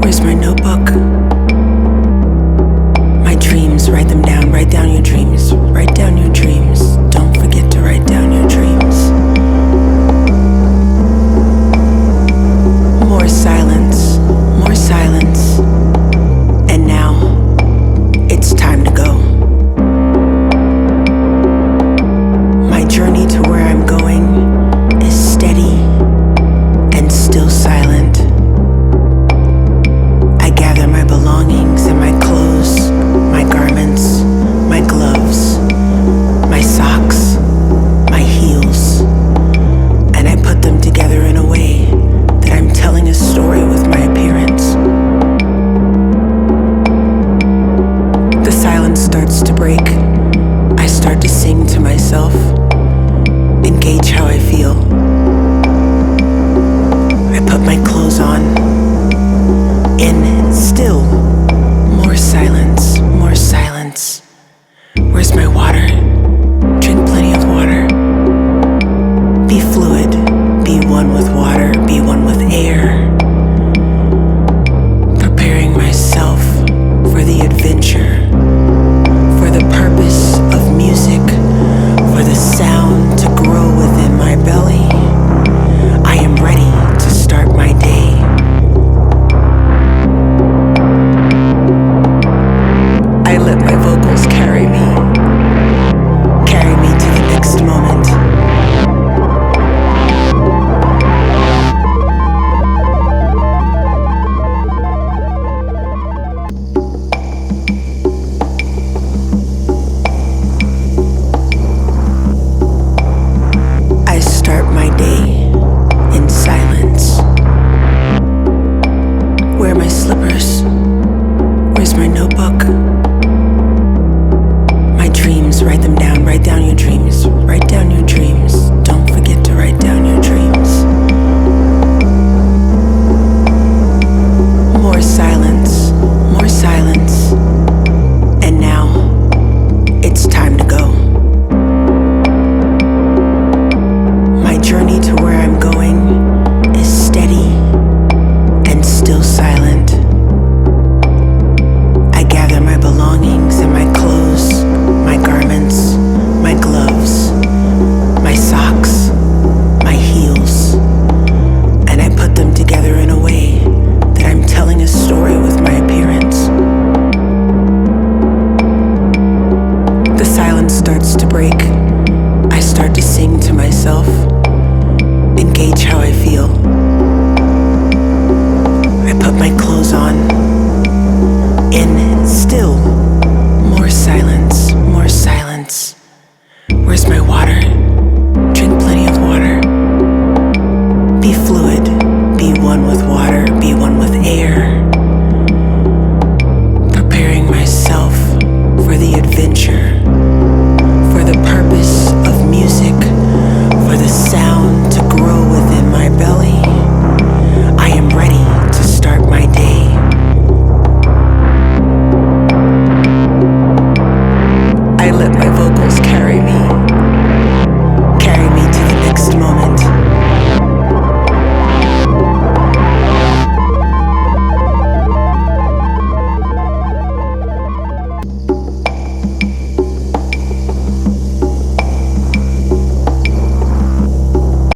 Where's my notebook? My dreams, write them down. Write down your dreams. Write down your dreams. Don't forget to write down your dreams. More silence, more silence. And now, it's time to go. My journey to where I'm going is steady and still silent. I gather my belongings and my clothes, my garments, my gloves, my socks, my heels, and I put them together in a way that I'm telling a story with my appearance. The silence starts to break. I start to sing to myself, engage how I feel. I put my clothes on, and still more silence, more silence. Where's my water? Drink plenty of water. Be fluid, be one with water, be one with air. Preparing myself for the adventure, for the purpose of music, for the sound to grow within my belly. I am ready to start my day. I let my vocals carry me to the next moment. I start my day in silence. Where are my slippers? Where's my notebook? My dreams, write them down. Write down your dreams. Write down your dreams. Don't forget to write down your dreams. More silence, more silence. And now, it's time to go. My journey to where I'm going is steady and still silent. I gather my belongings and my clothes, my garments, my gloves, my socks, my heels, and I put them together in a way that I'm telling a story with my appearance. The silence starts to break. I start to sing to myself, engage how I feel.